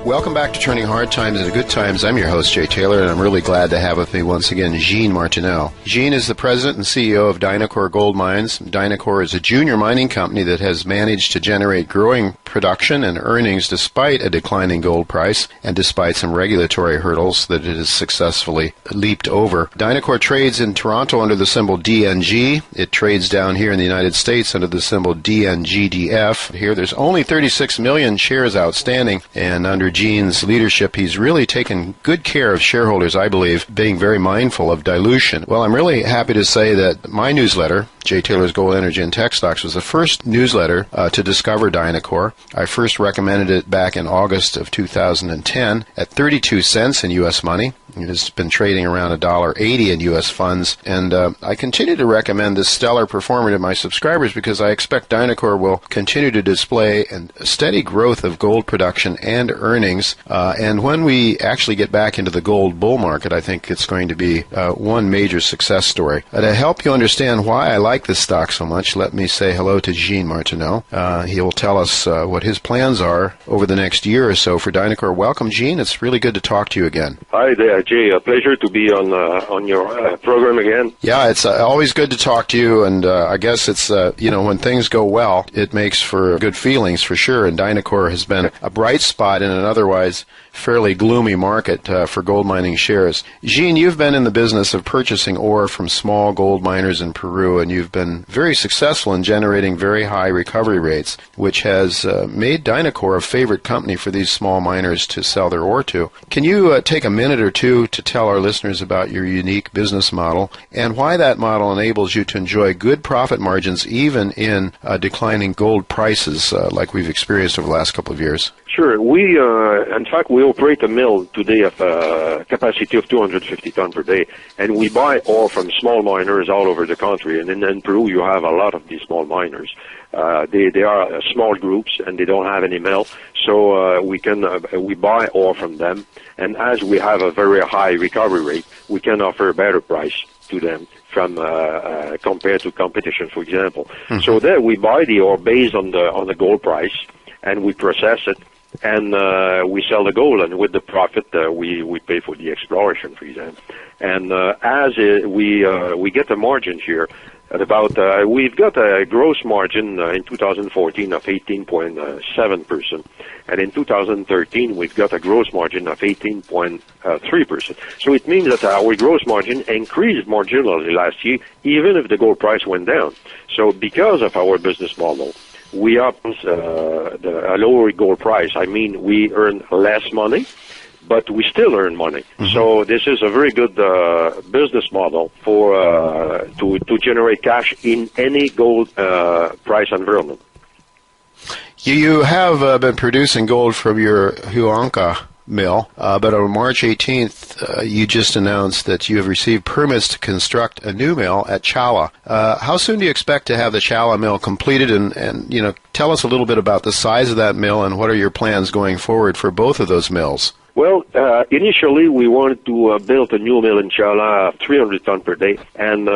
Welcome back to Turning Hard Times into Good Times. I'm your host, Jay Taylor, and I'm really glad to have with me once again Jean Martineau. Jean is the president and CEO of Dynacor Gold Mines. Dynacor is a junior mining company that has managed to generate growing production and earnings despite a declining gold price and despite some regulatory hurdles that it has successfully leaped over. Dynacor trades in Toronto under the symbol DNG. It trades down here in the United States under the symbol DNGDF. Here there's only 36 million shares outstanding, and under Gene's leadership, he's really taken good care of shareholders, I believe, being very mindful of dilution. Well, I'm really happy to say that my newsletter, Jay Taylor's Gold, Energy, and Tech Stocks, was the first newsletter to discover Dynacor. I first recommended it back in August of 2010 at 32 cents in U.S. money. It has been trading around $1.80 in U.S. funds, and I continue to recommend this stellar performer to my subscribers because I expect Dynacor will continue to display a steady growth of gold production and earnings, and when we actually get back into the gold bull market, I think it's going to be one major success story. To help you understand why I like this stock so much, let me say hello to Jean Martineau. He will tell us what his plans are over the next year or so for Dynacor. Welcome, Jean. It's really good to talk to you again. Hi there, Jay. A pleasure to be on your program again. Yeah, it's always good to talk to you, and I guess it's, when things go well, it makes for good feelings for sure, and Dynacor has been a bright spot in an otherwise fairly gloomy market for gold mining shares. Jean, you've been in the business of purchasing ore from small gold miners in Peru, and you've been very successful in generating very high recovery rates, which has made Dynacor a favorite company for these small miners to sell their ore to. Can you take a minute or two to tell our listeners about your unique business model and why that model enables you to enjoy good profit margins even in declining gold prices like we've experienced over the last couple of years? Sure. In fact, we operate a mill today of a capacity of 250 tons per day, and we buy ore from small miners all over the country. And in Peru, you have a lot of these small miners. They are small groups, and they don't have any mill, so we buy ore from them. And as we have a very high recovery rate, we can offer a better price to them from compared to competition, for example. Mm-hmm. So there, we buy the ore based on the gold price, and we process it. And we sell the gold, and with the profit, we pay for the exploration, for example. And we get a margin here at about we've got a gross margin in 2014 of 18.7%, and in 2013 we've got a gross margin of 18.3%. So it means that our gross margin increased marginally last year, even if the gold price went down. So because of our business model, we have a lower gold price. I mean, we earn less money, but we still earn money. Mm-hmm. So this is a very good business model for to generate cash in any gold price environment. You have been producing gold from your Huanca mill, but on March 18th, you just announced that you have received permits to construct a new mill at Chala. How soon do you expect to have the Chala mill completed? And tell us a little bit about the size of that mill and what are your plans going forward for both of those mills? Well, initially we wanted to build a new mill in Chala, 300 tons per day, and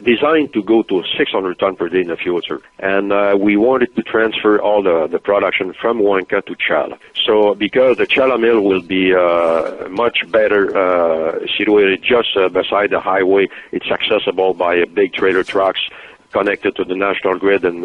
designed to go to 600 tons per day in the future. And we wanted to transfer all the production from Huanca to Chala. So because the Chala mill will be much better situated just beside the highway, it's accessible by big trailer trucks connected to the national grid and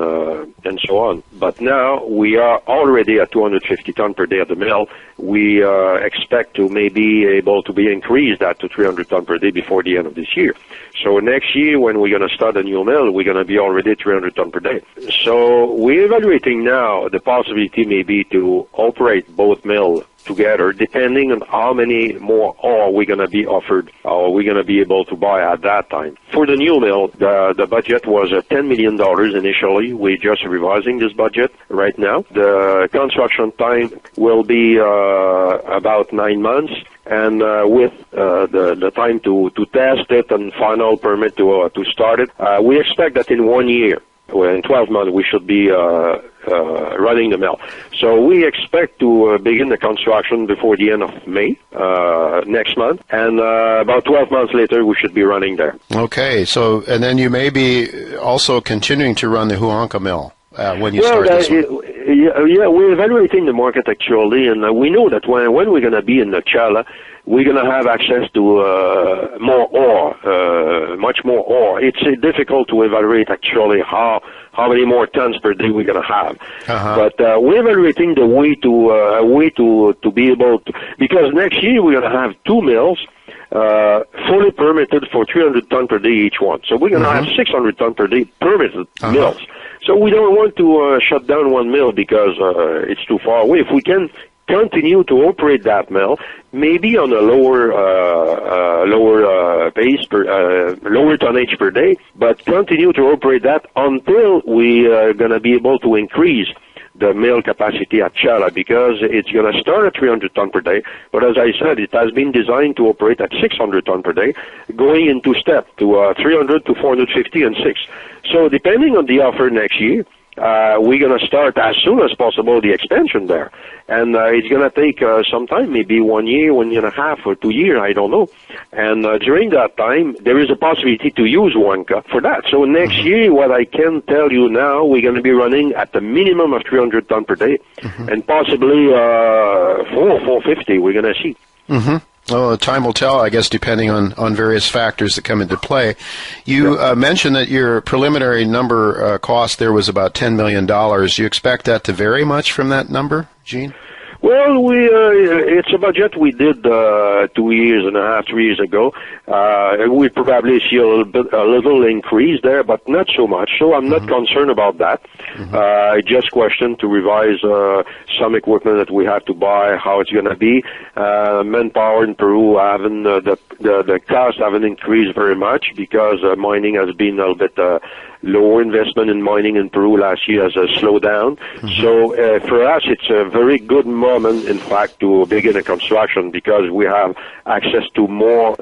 so on. But now we are already at 250 tons per day at the mill. We expect to maybe able to be increased that to 300 tons per day before the end of this year. So next year, when we're going to start a new mill, we're going to be already 300 tons per day. So we're evaluating now the possibility maybe to operate both mills together, depending on how many more ore we're going to be offered or we're going to be able to buy at that time. For the new mill, the budget was $10 million initially. We're just revising this budget right now. The construction time will be about 9 months, and with the time to test it and final permit to start it, we expect that in 1 year, in 12 months, we should be running the mill. So we expect to begin the construction before the end of May next month, and about 12 months later, we should be running there. Okay, so and then you may be also continuing to run the Huanca mill. when you start this one? Yeah, we're evaluating the market actually, and we know that when we're going to be in the Chala, we're going to have access to more ore, much more ore. It's difficult to evaluate actually how many more tons per day we're going to have. But we're evaluating the way to be able to, because next year we're going to have 2 mills fully permitted for 300 ton per day each one. So we're going to have 600 ton per day permitted mills. So we don't want to shut down one mill because it's too far away. If we can continue to operate that mill, maybe on a lower pace lower tonnage per day, but continue to operate that until we are going to be able to increase the mill capacity at Chala, because it's going to start at 300 ton per day, but as I said, it has been designed to operate at 600 ton per day, going into step to 300 to 450 and 6. So depending on the offer next year, we're going to start as soon as possible the expansion there. And it's going to take some time, maybe 1 year, 1.5 years, or 2 years, I don't know. And during that time, there is a possibility to use Wanka for that. So next year, what I can tell you now, we're going to be running at the minimum of 300 ton per day, and possibly 450, we're going to see. Well, time will tell, I guess, depending on various factors that come into play. You mentioned that your preliminary number cost there was about $10 million. Do you expect that to vary much from that number, Gene? Well, it's a budget we did 2.5 years, 3 years ago. We probably see a little increase there, but not so much. So I'm not concerned about that. I just question to revise some equipment that we have to buy, how it's going to be. Manpower in Peru haven't the costs haven't increased very much because mining has been a little bit lower. Investment in mining in Peru last year has slowed down. So for us, it's a very good moment, in fact, to begin a construction because we have access to more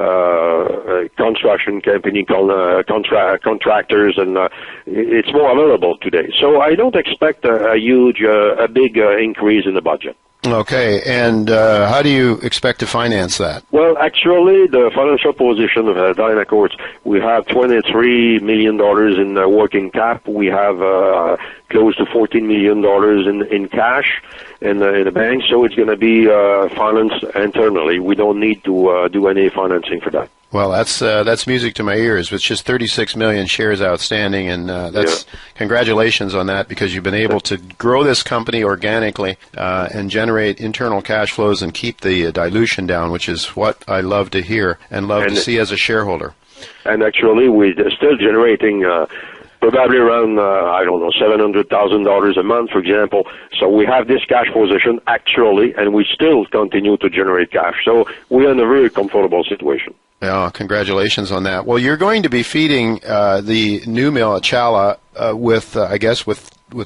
construction company contractors, and it's more available today. So I don't expect a big increase in the budget. Okay, and how do you expect to finance that? Well, actually, the financial position of Dynacor, we have $23 million in working cap. We have close to $14 million in cash in the bank, so it's going to be financed internally. We don't need to do any financing for that. Well, that's music to my ears. With just 36 million shares outstanding, and congratulations on that, because you've been able to grow this company organically and generate internal cash flows and keep the dilution down, which is what I love to hear and love to see as a shareholder. And actually, we're still generating probably around, $700,000 a month, for example. So we have this cash position actually, and we still continue to generate cash. So we're in a very comfortable situation. Yeah, congratulations on that. Well, you're going to be feeding the new mill at Chala with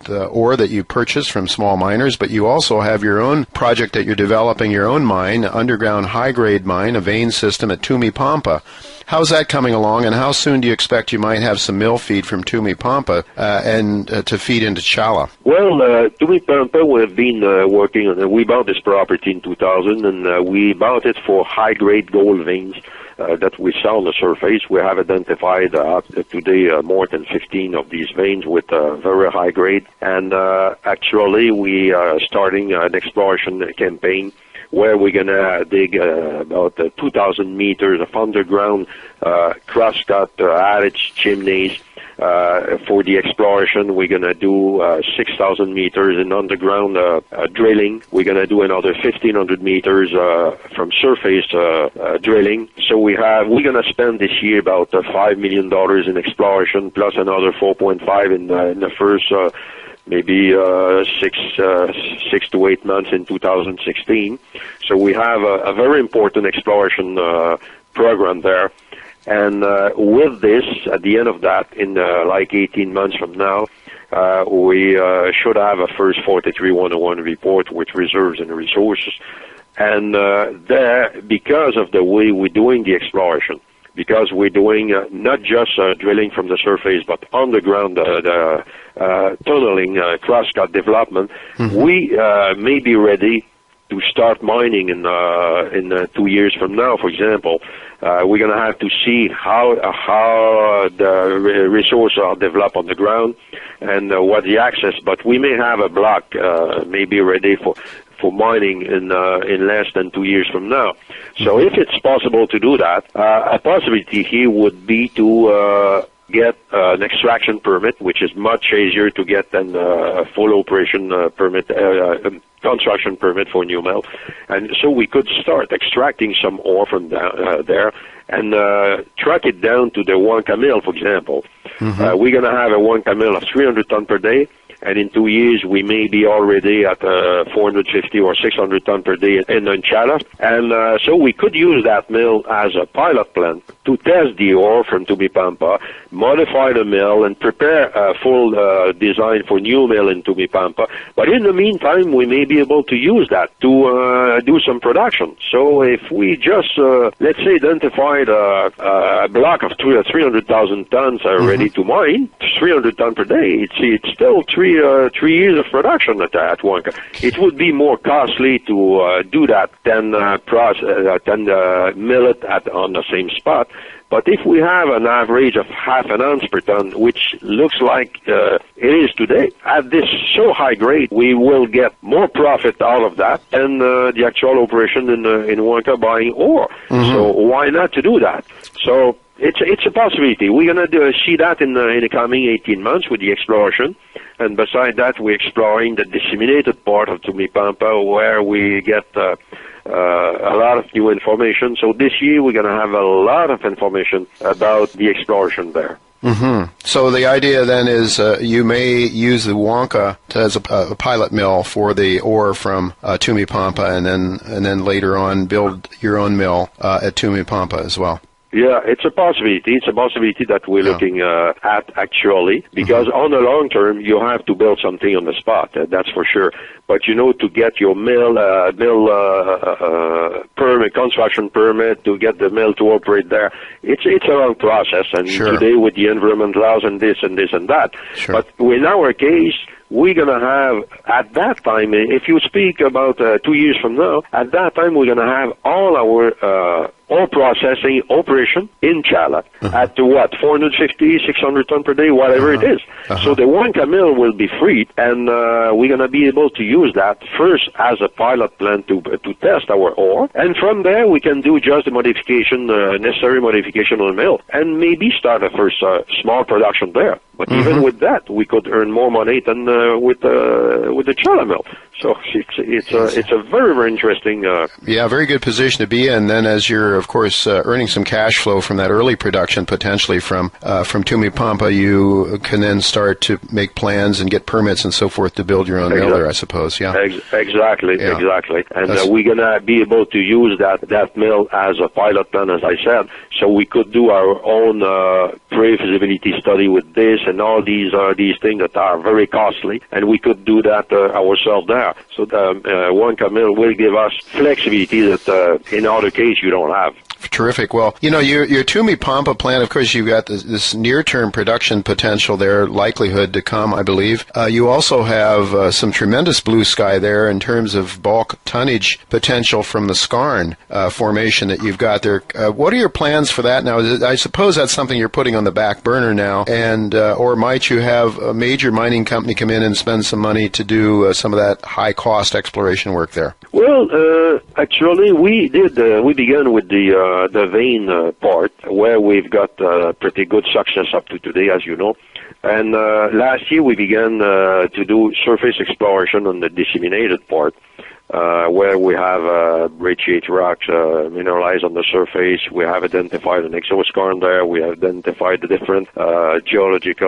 ore that you purchase from small miners, but you also have your own project that you're developing, your own mine, underground high-grade mine, a vein system at Tumipampa. How's that coming along, and how soon do you expect you might have some mill feed from Tumipampa and to feed into Chala? Well, Tumipampa, we've been working on it. We bought this property in 2000, and we bought it for high-grade gold veins that we saw on the surface. We have identified today more than 15 of these veins with very high grade, and actually we are starting an exploration campaign where we're going to dig about 2,000 meters of underground cross-cut adage chimneys. For the exploration, we're going to do 6,000 meters in underground drilling. We're going to do another 1,500 meters from surface drilling. So we're going to spend this year about $5 million in exploration, plus another 4.5 in the first maybe 6 to 8 months in 2016. So we have a very important exploration program there. And with this, at the end of that, in 18 months from now, we should have a first 43-101 report with reserves and resources. And there, because of the way we're doing the exploration, because we're doing not just drilling from the surface, but underground tunneling, cross-cut development, we may be ready to start mining in 2 years from now, for example. We're going to have to see how the resources are developed on the ground and what the access. But we may have a block maybe ready for mining in less than 2 years from now. So if it's possible to do that, a possibility here would be to get an extraction permit, which is much easier to get than a full operation permit, construction permit for a new mill. And so we could start extracting some ore from there and truck it down to the Wonka mill, for example. We're going to have a Wonka mill of 300 ton per day. And in 2 years, we may be already at 450 or 600 ton per day in Chala. And so we could use that mill as a pilot plant to test the ore from Tumipampa, modify the mill, and prepare a full design for new mill in Tumipampa. But in the meantime, we may be able to use that to do some production. So if we just, let's say, identified a block of 300,000 tons ready to mine, 300 ton per day, it's still three years of production at Wonka. It would be more costly to do that than mill it on the same spot. But if we have an average of half an ounce per ton, which looks like it is today, at this so high grade, we will get more profit out of that than the actual operation in Wonka buying ore. So why not to do that? So it's a possibility. We're going to see that in the coming 18 months with the exploration. And beside that, we're exploring the disseminated part of Tumipampa where we get a lot of new information. So this year, we're going to have a lot of information about the exploration there. So the idea then is you may use the Wonka as a pilot mill for the ore from Tumipampa, and then later on build your own mill at Tumipampa as well. Yeah, it's a possibility. It's a possibility that we're looking at actually, because on the long term, you have to build something on the spot. That's for sure. But to get your mill permit, construction permit, to get the mill to operate there, it's a long process. And today with the environment laws and this and this and that. But in our case, we're going to have, at that time, if you speak about 2 years from now, at that time we're going to have all our ore processing operation in Chala at 450, 600 ton per day, whatever it is. So the Wonka mill will be freed, and we're going to be able to use that first as a pilot plant to test our ore, and from there we can do just the modification, necessary modification on the mill, and maybe start a first small production there. But even with that, we could earn more money than with the Chala mill. So it's a very, very interesting. Very good position to be in. Then, as you're of course earning some cash flow from that early production, potentially from Tumipampa, you can then start to make plans and get permits and so forth to build your own mill there, I suppose. Exactly. And we're gonna be able to use that mill as a pilot plant, as I said. So we could do our own pre-feasibility study with this and all these things that are very costly, and we could do that ourselves there. So the Wonka mill will give us flexibility that in other case you don't have. Terrific. Well, your Tumipampa plant, of course, you've got this near-term production potential there, likelihood to come, I believe. You also have some tremendous blue sky there in terms of bulk tonnage potential from the Skarn formation that you've got there. What are your plans for that now? I suppose that's something you're putting on the back burner now, and or might you have a major mining company come in and spend some money to do some of that high-cost exploration work there? Well, actually, we began with the vein part, where we've got pretty good success up to today, as you know. And last year we began to do surface exploration on the disseminated part, where we have brecciate rocks mineralized on the surface. We have identified an exoskarn there. We have identified the different geologic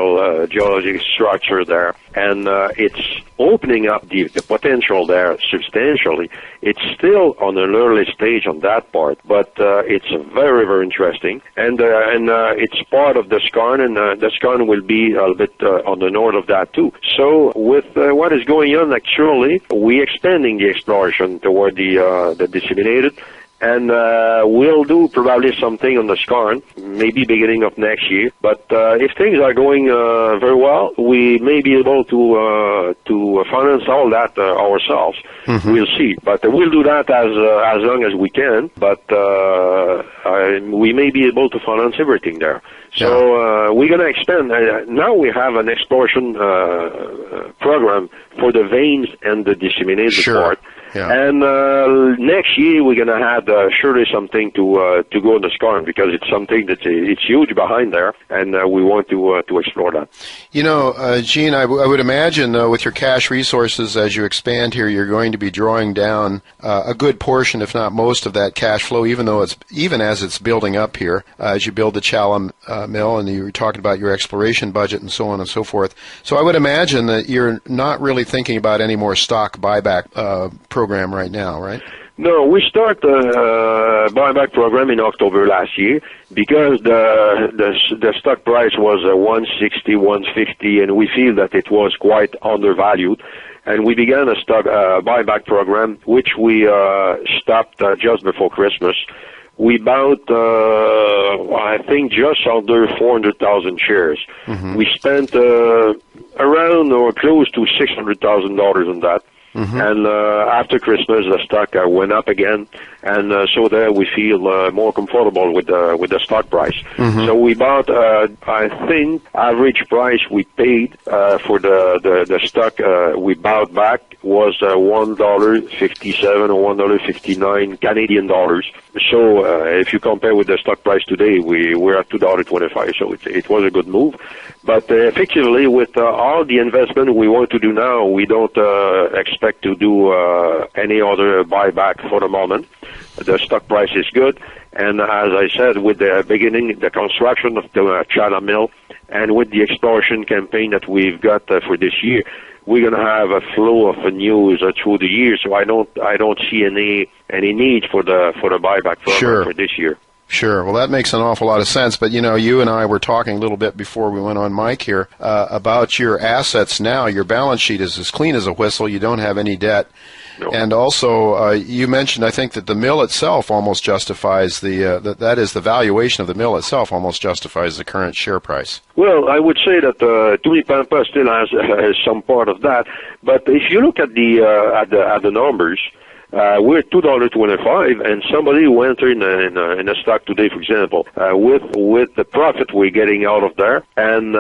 structure there, and it's opening up the potential there substantially. It's still on an early stage on that part, but it's very, very interesting, and it's part of the skarn, and the skarn will be a little bit on the north of that too. So with what is going on, actually, we're expanding the exploration toward the disseminated, and we'll do probably something on the skarn, maybe beginning of next year. But if things are going very well, we may be able to finance all that ourselves. Mm-hmm. We'll see, but we'll do that as long as we can. But we may be able to finance everything there. So we're going to expand. Now we have an exploration program for the veins and the disseminated part. Yeah. And next year we're going to have surely something to go on the skarn, because it's something that it's huge behind there, and we want to explore that. You know, Gene, I would imagine with your cash resources as you expand here, you're going to be drawing down a good portion, if not most, of that cash flow, even as it's building up here, as you build the Chala mill, and you were talking about your exploration budget and so on and so forth. So I would imagine that you're not really thinking about any more stock buyback program right now, right? No, we start the buyback program in October last year because the stock price was 160, 150, and we feel that it was quite undervalued. And we began a stock buyback program, which we stopped just before Christmas. We bought, I think, just under 400,000 shares. Mm-hmm. We spent around or close to $600,000 on that. Mm-hmm. And after Christmas, the stock went up again, and so there we feel more comfortable with the stock price. Mm-hmm. So we bought, I think, average price we paid for the stock we bought back was $1.57 or $1.59 Canadian dollars. So if you compare with the stock price today, we're at $2.25. So it was a good move. But effectively, with all the investment we want to do now, we don't expect to do any other buyback for the moment. The stock price is good, and as I said, with the construction of the Chala mill, and with the exploration campaign that we've got for this year, we're going to have a flow of news through the year. So I don't see any need for the buyback program for this year. Sure. Well, that makes an awful lot of sense. But, you know, you and I were talking a little bit before we went on mic here about your assets now. Your balance sheet is as clean as a whistle. You don't have any debt. No. And also, you mentioned, I think, that the mill itself almost justifies that is, the valuation of the mill itself almost justifies the current share price. Well, I would say that Tumipampa still has some part of that. But if you look at the numbers, we're at $2.25, and somebody who entered in a stock today, for example, with the profit we're getting out of there, and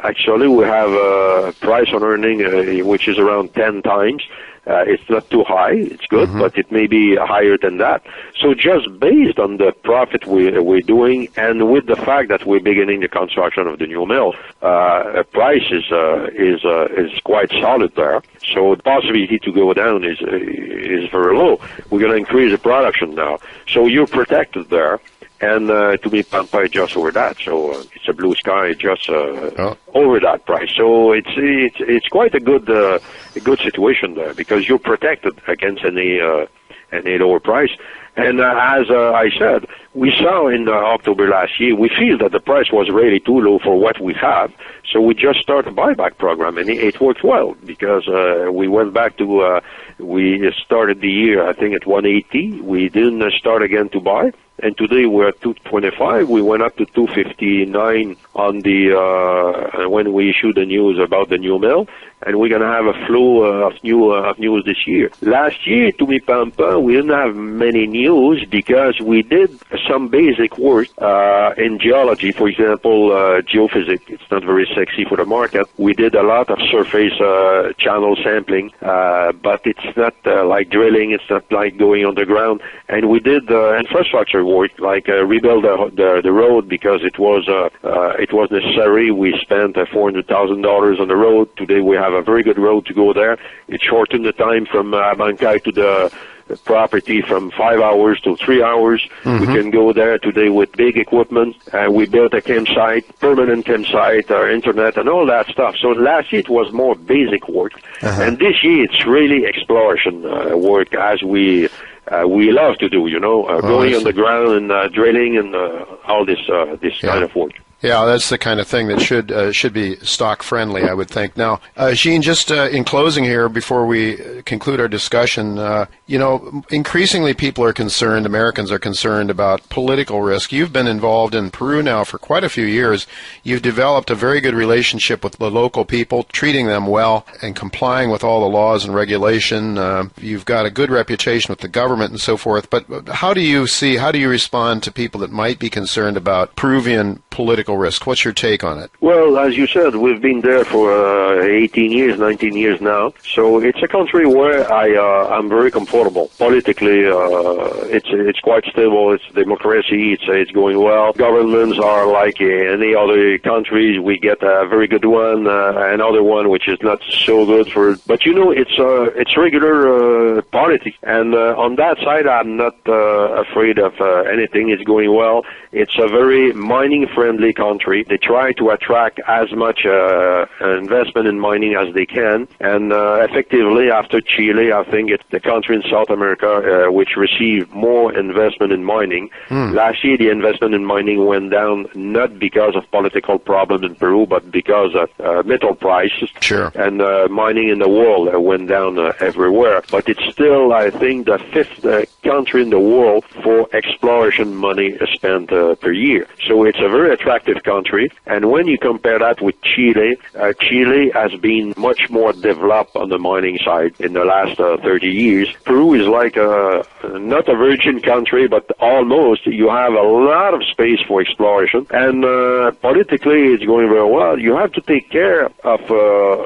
actually we have a price on earning which is around 10 times. It's not too high, it's good, mm-hmm. but it may be higher than that. So just based on the profit we're doing, and with the fact that we're beginning the construction of the new mill, price is quite solid there. So the possibility to go down is very low. We're going to increase the production now. So you're protected there. And Tumipampa just over that, so it's a blue sky just over that price. So it's quite a good situation there, because you're protected against any lower price. And as I said, we saw in October last year, we feel that the price was really too low for what we have, so we just started a buyback program, and it worked well, because we went back to, we started the year, I think, at 180. We didn't start again to buy. And today we're at 225. We went up to 259 on when we issued the news about the new mill, and we're going to have a flow of news this year. Last year, Tumipampa, we didn't have many news because we did some basic work in geology, for example, geophysics. It's not very sexy for the market. We did a lot of surface channel sampling, but it's not like drilling. It's not like going underground. And we did infrastructure work, like rebuild the road, because it was necessary. We spent $400,000 on the road. Today we have a very good road to go there. It shortened the time from Abancay to the property from 5 hours to 3 hours. Mm-hmm. We can go there today with big equipment. We built a campsite, permanent campsite, our internet, and all that stuff. So last year it was more basic work, and this year it's really exploration work, as we love to do, going on the ground and drilling and all this kind of work. Yeah, that's the kind of thing that should be stock friendly, I would think. Now, Jean, just in closing here, before we conclude our discussion, increasingly people are concerned, Americans are concerned about political risk. You've been involved in Peru now for quite a few years. You've developed a very good relationship with the local people, treating them well and complying with all the laws and regulation. You've got a good reputation with the government and so forth. But how do you respond to people that might be concerned about Peruvian political risk? What's your take on it? Well, as you said, we've been there for 18 years, 19 years now. So it's a country where I'm very comfortable. Politically, it's quite stable. It's democracy. It's going well. Governments are like any other countries. We get a very good one, another one which is not so good for. But it's regular politics. And on that side, I'm not afraid of anything. It's going well. It's a very mining-friendly country. They try to attract as much investment in mining as they can. And effectively, after Chile, I think it's the country in South America which received more investment in mining. Last year, the investment in mining went down not because of political problems in Peru, but because of metal prices. Sure. And mining in the world went down everywhere. But it's still, I think, the fifth country in the world for exploration money spent per year. So it's a very attractive country. And when you compare that with Chile, Chile has been much more developed on the mining side in the last 30 years. Peru is like not a virgin country, but almost. You have a lot of space for exploration. And politically, it's going very well. You have to take care of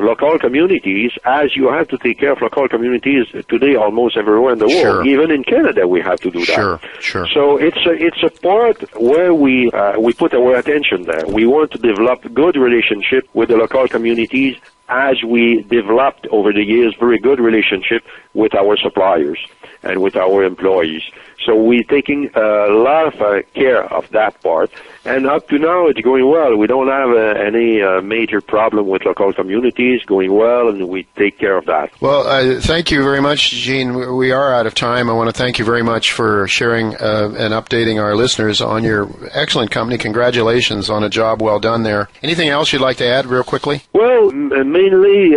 local communities as you have to take care of local communities today almost everywhere in the world. Sure. Even in Canada, we have to do that. Sure. So it's a part where we put our attention there. We want to develop good relationship with the local communities as we developed over the years very good relationship with our suppliers and with our employees. So we're taking a lot of care of that part. And up to now, it's going well. We don't have any major problem with local communities, going well, and we take care of that. Well, thank you very much, Jean. We are out of time. I want to thank you very much for sharing and updating our listeners on your excellent company. Congratulations on a job well done there. Anything else you'd like to add real quickly? Well, mainly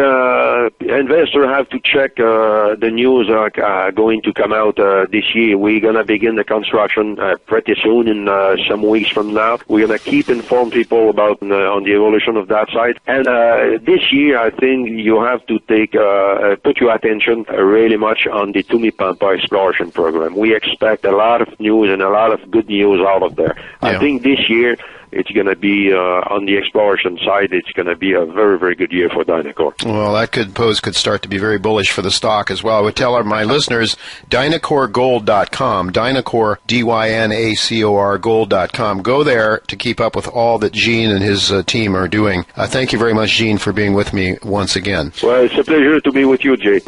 investors have to check the news going to come out this year. We're going to begin the construction pretty soon, in some weeks from now. We're going to keep inform people about on the evolution of that site. And this year, I think you have to put your attention really much on the Tumipampa exploration program. We expect a lot of news and a lot of good news out of there. Yeah. I think this year it's going to be, on the exploration side, it's going to be a very, very good year for Dynacor. Well, that could start to be very bullish for the stock as well. I would tell my listeners, DynacorGold.com, Dynacor, Dynacor Gold.com. Go there to keep up with all that Jean and his team are doing. Thank you very much, Jean, for being with me once again. Well, it's a pleasure to be with you, Jay.